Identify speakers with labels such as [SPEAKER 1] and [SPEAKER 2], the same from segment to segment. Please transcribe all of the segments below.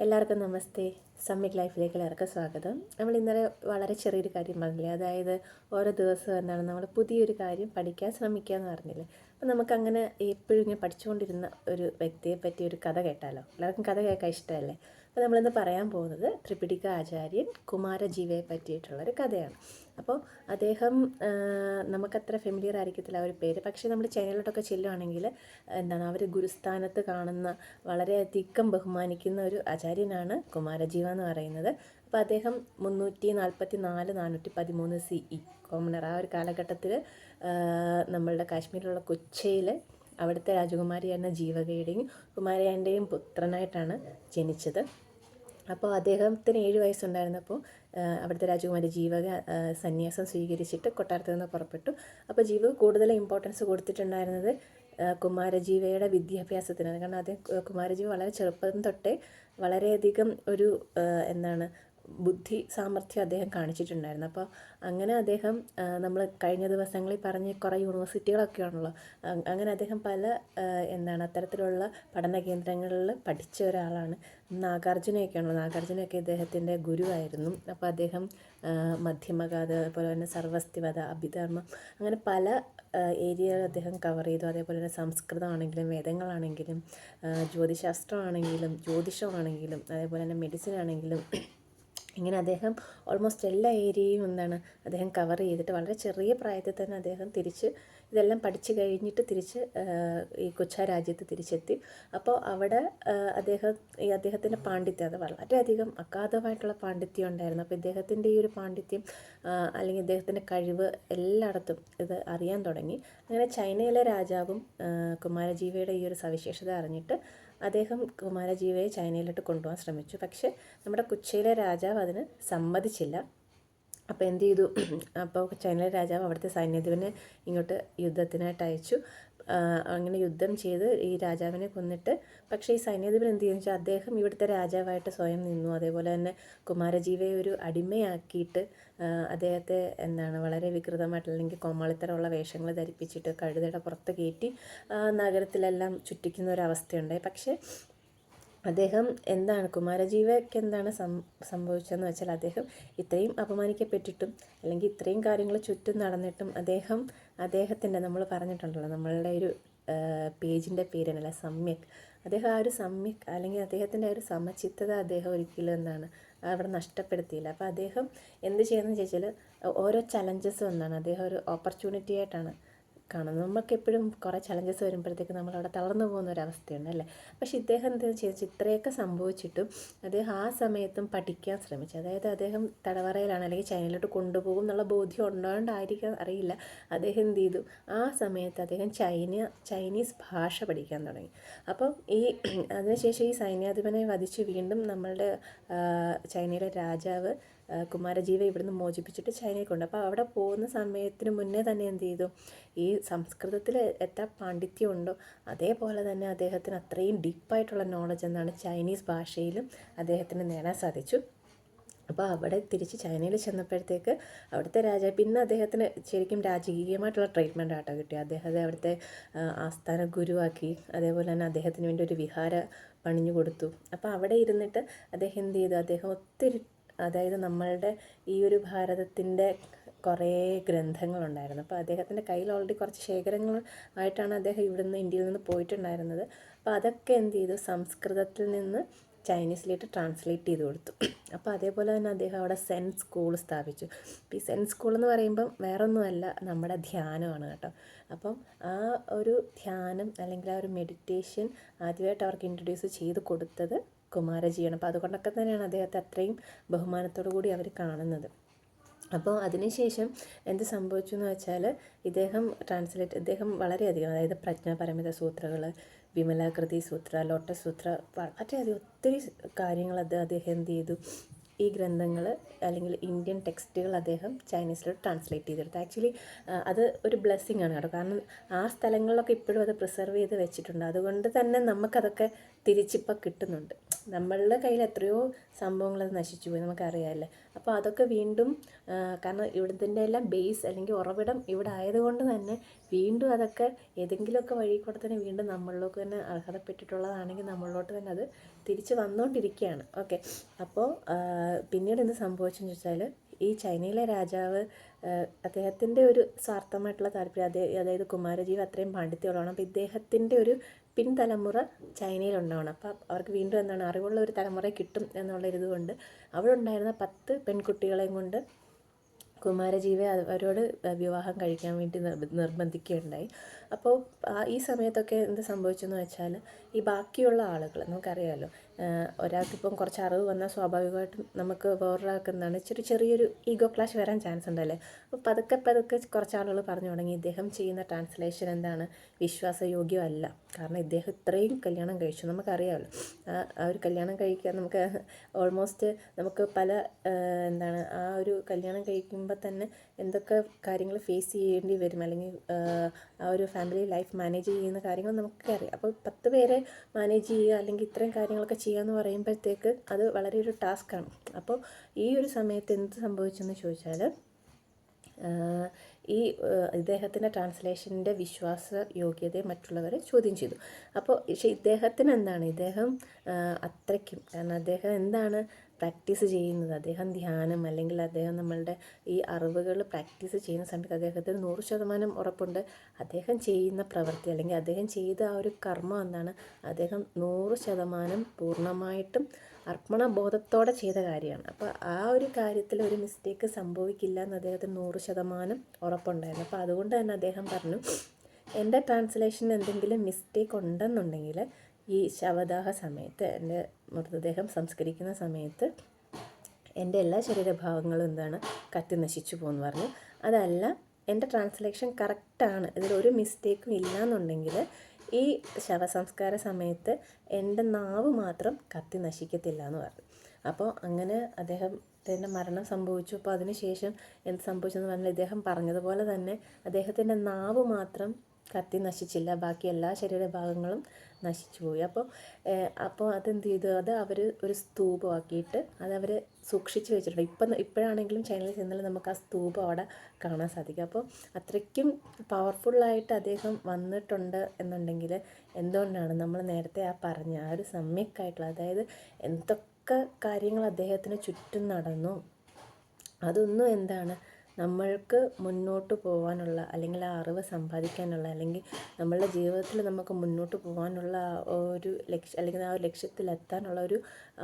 [SPEAKER 1] എല്ലാവർക്കും നമസ്തേ. സമ്മിക് ലൈഫിലേക്ക് എല്ലാവർക്കും സ്വാഗതം. നമ്മൾ ഇന്നലെ വളരെ ചെറിയൊരു കാര്യം പറഞ്ഞില്ലേ, അതായത് ഓരോ ദിവസവും എന്താണ് നമ്മൾ പുതിയൊരു കാര്യം പഠിക്കാൻ ശ്രമിക്കുക എന്ന് പറഞ്ഞില്ലേ. അപ്പം നമുക്കങ്ങനെ എപ്പോഴും ഇങ്ങനെ പഠിച്ചുകൊണ്ടിരുന്ന ഒരു വ്യക്തിയെ പറ്റി ഒരു കഥ കേട്ടാലോ? എല്ലാവർക്കും കഥ കേൾക്കാൻ ഇഷ്ടമല്ലേ? അപ്പോൾ നമ്മളിന്ന് പറയാൻ പോകുന്നത് ത്രിപിടിക ആചാര്യൻ കുമാരജീവയെ പറ്റിയിട്ടുള്ളൊരു കഥയാണ്. അപ്പോൾ അദ്ദേഹം നമുക്കത്ര ഫെമിലിയർ ആയിരിക്കത്തില്ല ആ ഒരു പേര്, പക്ഷേ നമ്മൾ ചൈനയിലോട്ടൊക്കെ ചെല്ലുവാണെങ്കിൽ എന്താണ് അവർ ഗുരുസ്ഥാനത്ത് കാണുന്ന വളരെയധികം ബഹുമാനിക്കുന്ന ഒരു ആചാര്യനാണ് കുമാരജീവ എന്ന് പറയുന്നത്. അപ്പോൾ അദ്ദേഹം 344-413 CE കോമണർ ആ ഒരു കാലഘട്ടത്തിൽ നമ്മളുടെ കാശ്മീരിലുള്ള കൊച്ചിയിൽ അവിടുത്തെ രാജകുമാരിയായിരുന്ന ജീവകയുടെയും കുമാരയാൻ്റെയും പുത്രനായിട്ടാണ് ജനിച്ചത്. അപ്പോൾ അദ്ദേഹത്തിന് 7 വയസ്സുണ്ടായിരുന്നപ്പോൾ അവിടുത്തെ രാജകുമാരി ജീവക സന്യാസം സ്വീകരിച്ചിട്ട് കൊട്ടാരത്തിൽ നിന്ന് പുറപ്പെട്ടു. അപ്പോൾ ജീവക കൂടുതൽ ഇമ്പോർട്ടൻസ് കൊടുത്തിട്ടുണ്ടായിരുന്നത് കുമാരജീവയുടെ വിദ്യാഭ്യാസത്തിനാണ്. കാരണം കുമാരജീവ വളരെ ചെറുപ്പം തൊട്ടേ വളരെയധികം ഒരു ബുദ്ധി സാമർഥ്യം അദ്ദേഹം കാണിച്ചിട്ടുണ്ടായിരുന്നു. അപ്പോൾ അങ്ങനെ അദ്ദേഹം നമ്മൾ കഴിഞ്ഞ ദിവസങ്ങളിൽ പറഞ്ഞ് കുറേ യൂണിവേഴ്സിറ്റികളൊക്കെയാണല്ലോ, അങ്ങനെ അദ്ദേഹം പല അത്തരത്തിലുള്ള പഠന കേന്ദ്രങ്ങളിൽ പഠിച്ച ഒരാളാണ്. നാഗാർജുനയൊക്കെ ഇദ്ദേഹത്തിൻ്റെ ഗുരുവായിരുന്നു. അപ്പോൾ അദ്ദേഹം മധ്യമഗാഥ, അതുപോലെ തന്നെ സർവസ്തിവധ, അഭിധർമ്മം, അങ്ങനെ പല ഏരിയകൾ അദ്ദേഹം കവർ ചെയ്തു. അതേപോലെ തന്നെ സംസ്കൃതമാണെങ്കിലും വേദങ്ങളാണെങ്കിലും ജ്യോതിശാസ്ത്രമാണെങ്കിലും ജ്യോതിഷമാണെങ്കിലും അതേപോലെ തന്നെ മെഡിസിൻ ആണെങ്കിലും ഇങ്ങനെ അദ്ദേഹം ഓൾമോസ്റ്റ് എല്ലാ ഏരിയയും അദ്ദേഹം കവർ ചെയ്തിട്ട് വളരെ ചെറിയ പ്രായത്തിൽ തന്നെ അദ്ദേഹം ഇതെല്ലാം പഠിച്ചു കഴിഞ്ഞിട്ട് തിരിച്ച് ഈ കൊച്ചാ രാജ്യത്ത് തിരിച്ചെത്തി. അപ്പോൾ അവിടെ അദ്ദേഹത്തിൻ്റെ പാണ്ഡിത്യം അത് വളരെയധികം അഗാധമായിട്ടുള്ള പാണ്ഡിത്യം ഉണ്ടായിരുന്നു. അപ്പോൾ ഇദ്ദേഹത്തിൻ്റെ ഈ ഒരു പാണ്ഡിത്യം അല്ലെങ്കിൽ ഇദ്ദേഹത്തിൻ്റെ കഴിവ് എല്ലായിടത്തും ഇത് അറിയാൻ തുടങ്ങി. അങ്ങനെ ചൈനയിലെ രാജാവും കുമാരജീവയുടെ ഈ ഒരു സവിശേഷത അറിഞ്ഞിട്ട് അദ്ദേഹം കുമാരജീവയെ ചൈനയിലോട്ട് കൊണ്ടുപോകാൻ ശ്രമിച്ചു. പക്ഷേ നമ്മുടെ കൊച്ചിയിലെ രാജാവ് അതിന് സമ്മതിച്ചില്ല. അപ്പോൾ എന്ത് ചെയ്തു? അപ്പോൾ ചൈനയിലെ രാജാവ് അവിടുത്തെ സൈന്യാധിപനെ ഇങ്ങോട്ട് യുദ്ധത്തിനായിട്ട് അയച്ചു. അങ്ങനെ യുദ്ധം ചെയ്ത് ഈ രാജാവിനെ കൊന്നിട്ട്, പക്ഷേ ഈ സൈന്യാധിപൻ എന്ത് ചെയ്യുന്നു വെച്ചാൽ അദ്ദേഹം ഇവിടുത്തെ രാജാവായിട്ട് സ്വയം നിന്നു. അതേപോലെ തന്നെ കുമാരജീവയെ ഒരു അടിമയാക്കിയിട്ട് അദ്ദേഹത്തെ വളരെ വികൃതമായിട്ട് അല്ലെങ്കിൽ കോമാളിത്തരമുള്ള വേഷങ്ങൾ ധരിപ്പിച്ചിട്ട് കഴുതയുടെ പുറത്ത് കയറ്റി നഗരത്തിലെല്ലാം ചുറ്റിക്കുന്ന ഒരവസ്ഥയുണ്ടായി. പക്ഷേ അദ്ദേഹം കുമാരജീവയ്ക്ക് സംഭവിച്ചതെന്ന് വെച്ചാൽ അദ്ദേഹം ഇത്രയും അപമാനിക്കപ്പെട്ടിട്ടും അല്ലെങ്കിൽ ഇത്രയും കാര്യങ്ങൾ ചുറ്റും നടന്നിട്ടും അദ്ദേഹത്തിൻ്റെ നമ്മൾ പറഞ്ഞിട്ടുണ്ടല്ലോ, നമ്മളുടെ ഒരു പേജിൻ്റെ പേരാണല്ലോ സമ്യക്. അദ്ദേഹം ആ ഒരു സമ്യക് അല്ലെങ്കിൽ അദ്ദേഹത്തിൻ്റെ ആ ഒരു സമചിത്തത അദ്ദേഹം ഒരിക്കലും അവിടെ നഷ്ടപ്പെടുത്തിയില്ല. അപ്പോൾ അദ്ദേഹം എന്ത് ചെയ്യുന്നതെന്ന് ചോദിച്ചാൽ ഓരോ ചലഞ്ചസും അദ്ദേഹം ഒരു ഓപ്പർച്യൂണിറ്റി ആയിട്ടാണ് കാണുന്നത്. നമുക്കെപ്പോഴും കുറേ ചലഞ്ചസ് വരുമ്പോഴത്തേക്ക് നമ്മളവിടെ തളർന്നു പോകുന്ന ഒരവസ്ഥയുണ്ട് അല്ലേ. പക്ഷേ ഇദ്ദേഹം എന്താണെന്ന് ചോദിച്ചാൽ ഇത്രയൊക്കെ സംഭവിച്ചിട്ടും അദ്ദേഹം ആ സമയത്തും പഠിക്കാൻ ശ്രമിച്ചു. അതായത് അദ്ദേഹം തടവറയിലാണ് അല്ലെങ്കിൽ ചൈനയിലോട്ട് കൊണ്ടുപോകും എന്നുള്ള ബോധ്യം ഉണ്ടായിട്ടായിരിക്കാം അറിയില്ല. അദ്ദേഹം എന്ത് ചെയ്തു? ആ സമയത്ത് അദ്ദേഹം ചൈനീസ് ഭാഷ പഠിക്കാൻ തുടങ്ങി. അപ്പം അതിനുശേഷം ഈ സൈന്യാധിപനെ വധിച്ച് വീണ്ടും നമ്മളുടെ ചൈനയിലെ രാജാവ് കുമാരജീവ ഇവിടുന്ന് മോചിപ്പിച്ചിട്ട് ചൈനയിൽ കൊണ്ട്. അപ്പോൾ അവിടെ പോകുന്ന സമയത്തിന് മുന്നേ തന്നെ എന്ത് ചെയ്തു? ഈ സംസ്കൃതത്തിൽ എത്ര പാണ്ഡിത്യം ഉണ്ടോ അതേപോലെ തന്നെ അദ്ദേഹത്തിന് അത്രയും ഡീപ്പായിട്ടുള്ള നോളജ് ചൈനീസ് ഭാഷയിലും അദ്ദേഹത്തിന് നേടാൻ സാധിച്ചു. അപ്പോൾ അവിടെ തിരിച്ച് ചൈനയിൽ ചെന്നപ്പോഴത്തേക്ക് അവിടുത്തെ രാജാവ് പിന്നെ അദ്ദേഹത്തിന് ശരിക്കും രാജകീയമായിട്ടുള്ള ട്രീറ്റ്മെൻറ്റ് ആട്ടോ കിട്ടി. അദ്ദേഹത്തെ അവിടുത്തെ ആസ്ഥാന ഗുരുവാക്കി. അതേപോലെ തന്നെ അദ്ദേഹത്തിന് വേണ്ടി ഒരു വിഹാര പണിഞ്ഞു കൊടുത്തു. അപ്പോൾ അവിടെ ഇരുന്നിട്ട് അദ്ദേഹം എന്ത് ചെയ്തു? അദ്ദേഹം ഒത്തിരി, അതായത് നമ്മളുടെ ഈ ഒരു ഭാരതത്തിൻ്റെ കുറേ ഗ്രന്ഥങ്ങളുണ്ടായിരുന്നു. അപ്പോൾ അദ്ദേഹത്തിൻ്റെ കയ്യിൽ ഓൾറെഡി കുറച്ച് ശേഖരങ്ങൾ ആയിട്ടാണ് അദ്ദേഹം ഇന്ത്യയിൽ നിന്ന് പോയിട്ടുണ്ടായിരുന്നത്. അപ്പോൾ അതൊക്കെ എന്ത് ചെയ്തു? സംസ്കൃതത്തിൽ നിന്ന് ചൈനീസിലേക്ക് ട്രാൻസ്ലേറ്റ് ചെയ്ത് കൊടുത്തു. അപ്പോൾ അതേപോലെ തന്നെ അദ്ദേഹം അവിടെ സെൻ സ്കൂൾ സ്ഥാപിച്ചു. ഈ സെൻ സ്കൂൾ എന്ന് പറയുമ്പം വേറൊന്നുമല്ല, നമ്മുടെ ധ്യാനമാണ് കേട്ടോ. അപ്പം ആ ഒരു ധ്യാനം അല്ലെങ്കിൽ ആ ഒരു മെഡിറ്റേഷൻ ആദ്യമായിട്ട് അവർക്ക് ഇൻട്രൊഡ്യൂസ് ചെയ്ത് കൊടുത്തത് കുമാരജിയാണ്. അപ്പോൾ അതുകൊണ്ടൊക്കെ തന്നെയാണ് അദ്ദേഹത്തെ അത്രയും ബഹുമാനത്തോടു കൂടി അവർ കാണുന്നത്. അപ്പോൾ അതിനുശേഷം എന്ത് സംഭവിച്ചു എന്ന് വെച്ചാൽ ഇദ്ദേഹം വളരെയധികം, അതായത് പ്രജ്ഞാപരമിത സൂത്രകൾ, വിമലാകൃതി സൂത്ര, ലോട്ടസ് സൂത്ര, വളരെയധികം ഒത്തിരി കാര്യങ്ങൾ അദ്ദേഹം എന്ത് ചെയ്തു? ഈ ഗ്രന്ഥങ്ങൾ അല്ലെങ്കിൽ ഇന്ത്യൻ ടെക്സ്റ്റുകൾ അദ്ദേഹം ചൈനീസിലോട്ട് ട്രാൻസ്ലേറ്റ് ചെയ്തെടുത്തു. ആക്ച്വലി അത് ഒരു ബ്ലെസ്സിങ് ആണ് കേട്ടോ. കാരണം ആ സ്ഥലങ്ങളിലൊക്കെ ഇപ്പോഴും അത് പ്രിസർവ് ചെയ്ത് വെച്ചിട്ടുണ്ട്. അതുകൊണ്ട് തന്നെ നമുക്കതൊക്കെ തിരിച്ചിപ്പോൾ കിട്ടുന്നുണ്ട്. നമ്മളുടെ കയ്യിൽ എത്രയോ സംഭവങ്ങൾ അത് നശിച്ചു പോയി, നമുക്കറിയാമല്ലേ. അപ്പോൾ അതൊക്കെ വീണ്ടും കാരണം ഇവിടത്തിൻ്റെ എല്ലാം ബേസ് അല്ലെങ്കിൽ ഉറവിടം ഇവിടെ ആയതുകൊണ്ട് തന്നെ വീണ്ടും അതൊക്കെ ഏതെങ്കിലുമൊക്കെ വഴി കൂടെ തന്നെ വീണ്ടും നമ്മളിലേക്ക് തന്നെ അർഹതപ്പെട്ടിട്ടുള്ളതാണെങ്കിൽ നമ്മളിലോട്ട് തന്നെ അത് തിരിച്ച് വന്നുകൊണ്ടിരിക്കുകയാണ്. ഓക്കെ, അപ്പോൾ പിന്നീട് എന്ത് സംഭവിച്ചെന്ന് വെച്ചാൽ ഈ ചൈനയിലെ രാജാവ് അദ്ദേഹത്തിൻ്റെ ഒരു സ്വാർത്ഥമായിട്ടുള്ള താല്പര്യം, അതായത് കുമാരജീവി അത്രയും പാണ്ഡിത്യമുള്ളതാണ്. അപ്പോൾ ഇദ്ദേഹത്തിൻ്റെ ഒരു പിൻതലമുറ ചൈനയിലുണ്ടാവണം. അപ്പോൾ അവർക്ക് വീണ്ടും എന്താണ് അറിവുള്ള ഒരു തലമുറ കിട്ടും എന്നുള്ള ഇതുകൊണ്ട് അവിടെ ഉണ്ടായിരുന്ന 10 പെൺകുട്ടികളെയും കൊണ്ട് കുമാരജീവി അവരോട് വിവാഹം കഴിക്കാൻ വേണ്ടി നിർബന്ധിക്കുകയുണ്ടായി. അപ്പോൾ ഈ സമയത്തൊക്കെ എന്ത് സംഭവിച്ചെന്ന് വെച്ചാൽ ഈ ബാക്കിയുള്ള ആളുകൾ നമുക്കറിയാമല്ലോ, ഒരാൾക്കിപ്പം കുറച്ച് അറിവ് വന്നാൽ സ്വാഭാവികമായിട്ടും നമുക്ക് വേറൊരാൾക്ക് എന്താണ് ചെറിയൊരു ഈഗോ ക്ലാഷ് വരാൻ ചാൻസ് ഉണ്ടല്ലേ. അപ്പോൾ പതുക്കെ കുറച്ച് ആളുകൾ പറഞ്ഞു തുടങ്ങി ഇദ്ദേഹം ചെയ്യുന്ന ട്രാൻസ്ലേഷൻ എന്താണ് വിശ്വാസയോഗ്യമല്ല. കാരണം ഇദ്ദേഹം ഇത്രയും കല്യാണം കഴിച്ചു, നമുക്കറിയാമല്ലോ. ആ ഒരു കല്യാണം കഴിക്കാൻ നമുക്ക് ഓൾമോസ്റ്റ് നമുക്ക് പല എന്താണ് ആ ഒരു കല്യാണം കഴിക്കുമ്പോൾ തന്നെ എന്തൊക്കെ കാര്യങ്ങൾ ഫേസ് ചെയ്യേണ്ടി വരും, അല്ലെങ്കിൽ ആ ഒരു ഫാമിലി ലൈഫ് മാനേജ് ചെയ്യുന്ന കാര്യങ്ങൾ നമുക്കറിയാം. അപ്പോൾ 10 പേരെ മാനേജ് ചെയ്യുക അല്ലെങ്കിൽ ഇത്രയും കാര്യങ്ങളൊക്കെ ചെയ്യുക എന്ന് പറയുമ്പോഴത്തേക്ക് അത് വളരെ ഒരു ടാസ്ക്കാണ്. അപ്പോൾ ഈ ഒരു സമയത്ത് എന്ത് സംഭവിച്ചെന്ന് ചോദിച്ചാൽ ഈ ഇദ്ദേഹത്തിൻ്റെ ട്രാൻസ്ലേഷൻ്റെ വിശ്വാസ യോഗ്യതയെ മറ്റുള്ളവർ ചോദ്യം ചെയ്തു. അപ്പോൾ പക്ഷേ ഇദ്ദേഹത്തിന് എന്താണ്, ഇദ്ദേഹം അത്രയ്ക്കും കാരണം അദ്ദേഹം എന്താണ് പ്രാക്ടീസ് ചെയ്യുന്നത്, അദ്ദേഹം ധ്യാനം അല്ലെങ്കിൽ അദ്ദേഹം നമ്മളുടെ ഈ അറിവുകൾ പ്രാക്ടീസ് ചെയ്യുന്ന സമയത്ത് അദ്ദേഹത്തിന് 100% ഉറപ്പുണ്ട് അദ്ദേഹം ചെയ്യുന്ന പ്രവൃത്തി അല്ലെങ്കിൽ അദ്ദേഹം ചെയ്ത ആ ഒരു കർമ്മം എന്താണ്, അദ്ദേഹം 100% പൂർണ്ണമായിട്ടും അർപ്പണബോധത്തോടെ ചെയ്ത കാര്യമാണ്. അപ്പോൾ ആ ഒരു കാര്യത്തിൽ ഒരു മിസ്റ്റേക്ക് സംഭവിക്കില്ല എന്ന് അദ്ദേഹത്തിന് 100% ഉറപ്പുണ്ടായിരുന്നു. അപ്പോൾ അതുകൊണ്ട് തന്നെ അദ്ദേഹം പറഞ്ഞു എൻ്റെ ട്രാൻസ്ലേഷൻ എന്തെങ്കിലും മിസ്റ്റേക്ക് ഉണ്ടെന്നുണ്ടെങ്കിൽ ഈ ശവദാഹ സമയത്ത് എൻ്റെ മൃതദേഹം സംസ്കരിക്കുന്ന സമയത്ത് എൻ്റെ എല്ലാ ശരീരഭാഗങ്ങളും എന്താണ് കത്തി നശിച്ചു പോകുമെന്ന് പറഞ്ഞു. അതല്ല എൻ്റെ ട്രാൻസ്ലേഷൻ കറക്റ്റാണ്, ഇതിലൊരു മിസ്റ്റേക്കും ഇല്ലയെന്നുണ്ടെങ്കിൽ ഈ ശവസംസ്കാര സമയത്ത് എൻ്റെ നാവ് മാത്രം കത്തി നശിക്കത്തില്ല എന്ന് പറഞ്ഞു. അപ്പോൾ അങ്ങനെ അദ്ദേഹത്തിൻ്റെ മരണം സംഭവിച്ചു. അപ്പോൾ അതിനുശേഷം എന്ത് സംഭവിച്ചെന്ന് പറഞ്ഞാൽ ഇദ്ദേഹം പറഞ്ഞതുപോലെ തന്നെ അദ്ദേഹത്തിൻ്റെ നാവ് മാത്രം കത്തി നശിച്ചില്ല, ബാക്കി എല്ലാ ശരീരഭാഗങ്ങളും നശിച്ചുപോയി. അപ്പോൾ അതെന്ത് ചെയ്തു, അത് അവർ ഒരു സ്തൂപമാക്കിയിട്ട് അതവർ സൂക്ഷിച്ച് വെച്ചിട്ടുണ്ട്. ഇപ്പോഴാണെങ്കിലും ചൈനയിൽ ചെന്നാൽ നമുക്ക് ആ സ്തൂപം അവിടെ കാണാൻ സാധിക്കും. അപ്പോൾ അത്രയ്ക്കും പവർഫുള്ളായിട്ട് അദ്ദേഹം വന്നിട്ടുണ്ട് എന്നുണ്ടെങ്കിൽ എന്തുകൊണ്ടാണ് നമ്മൾ നേരത്തെ പറഞ്ഞ ആ ഒരു സമ്യക്കായിട്ടുള്ള, അതായത് എന്തൊക്കെ കാര്യങ്ങൾ അദ്ദേഹത്തിന് ചുറ്റും നടന്നു അതൊന്നും എന്താണ് നമ്മൾക്ക് മുന്നോട്ട് പോകാനുള്ള അല്ലെങ്കിൽ ആ അറിവ് സമ്പാദിക്കാനുള്ള അല്ലെങ്കിൽ നമ്മളുടെ ജീവിതത്തിൽ നമുക്ക് മുന്നോട്ട് പോകാനുള്ള ഒരു ലക്ഷ്യം അല്ലെങ്കിൽ ആ ഒരു ലക്ഷ്യത്തിലെത്താനുള്ള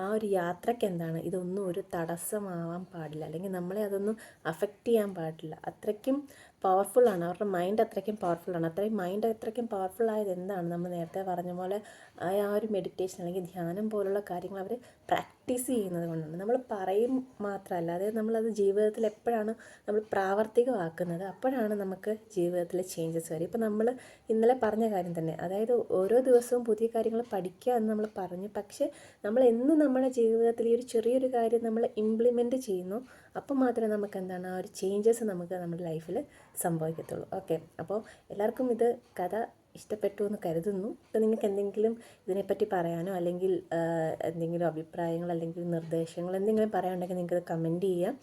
[SPEAKER 1] ആ ഒരു യാത്രയ്ക്ക് എന്താണ് ഇതൊന്നും ഒരു തടസ്സമാവാൻ പാടില്ല, അല്ലെങ്കിൽ നമ്മളെ അതൊന്നും അഫക്റ്റ് ചെയ്യാൻ പാടില്ല. അത്രയ്ക്കും പവർഫുള്ളാണ് അവരുടെ മൈൻഡ്, അത്രയ്ക്കും പവർഫുള്ളാണ്. മൈൻഡ് അത്രയ്ക്കും പവർഫുള്ളായത് എന്താണ്, നമ്മൾ നേരത്തെ പറഞ്ഞ പോലെ ആ ഒരു മെഡിറ്റേഷൻ അല്ലെങ്കിൽ ധ്യാനം പോലുള്ള കാര്യങ്ങൾ അവർ പ്രാക്ടീസ് ചെയ്യുന്നത് കൊണ്ടാണ്. നമ്മൾ പറയും മാത്രമല്ല, അതായത് നമ്മളത് ജീവിതത്തിൽ എപ്പോഴാണ് നമ്മൾ പ്രാവർത്തികമാക്കുന്നത് അപ്പോഴാണ് നമുക്ക് ജീവിതത്തിൽ ചേഞ്ചസ് വരും. ഇപ്പോൾ നമ്മൾ ഇന്നലെ പറഞ്ഞ കാര്യം തന്നെ, അതായത് ഓരോ ദിവസവും പുതിയ കാര്യങ്ങൾ പഠിക്കുക എന്ന് നമ്മൾ പറഞ്ഞു, പക്ഷേ നമ്മൾ എന്ന് നമ്മുടെ ജീവിതത്തിൽ ഈ ഒരു ചെറിയൊരു കാര്യം നമ്മൾ ഇംപ്ലിമെൻറ്റ് ചെയ്യുന്നു അപ്പോൾ മാത്രമേ നമുക്ക് എന്താണ് ആ ഒരു ചേഞ്ചസ് നമുക്ക് നമ്മുടെ ലൈഫിൽ സംഭവിക്കത്തുള്ളൂ. ഓക്കെ, അപ്പോൾ എല്ലാവർക്കും ഇത് കഥ ഇഷ്ടപ്പെട്ടു എന്ന് കരുതുന്നു. ഇപ്പോൾ നിങ്ങൾക്ക് എന്തെങ്കിലും ഇതിനെപ്പറ്റി പറയാനോ അല്ലെങ്കിൽ എന്തെങ്കിലും അഭിപ്രായങ്ങൾ അല്ലെങ്കിൽ നിർദ്ദേശങ്ങൾ എന്തെങ്കിലും പറയാനുണ്ടെങ്കിൽ നിങ്ങൾക്കത് കമൻറ്റ് ചെയ്യാം.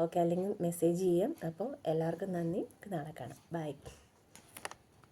[SPEAKER 1] ഓക്കെ, അല്ലെങ്കിൽ മെസ്സേജ് ചെയ്യാം. അപ്പോൾ എല്ലാവർക്കും നന്ദി, നാളെ കാണാം, ബൈ.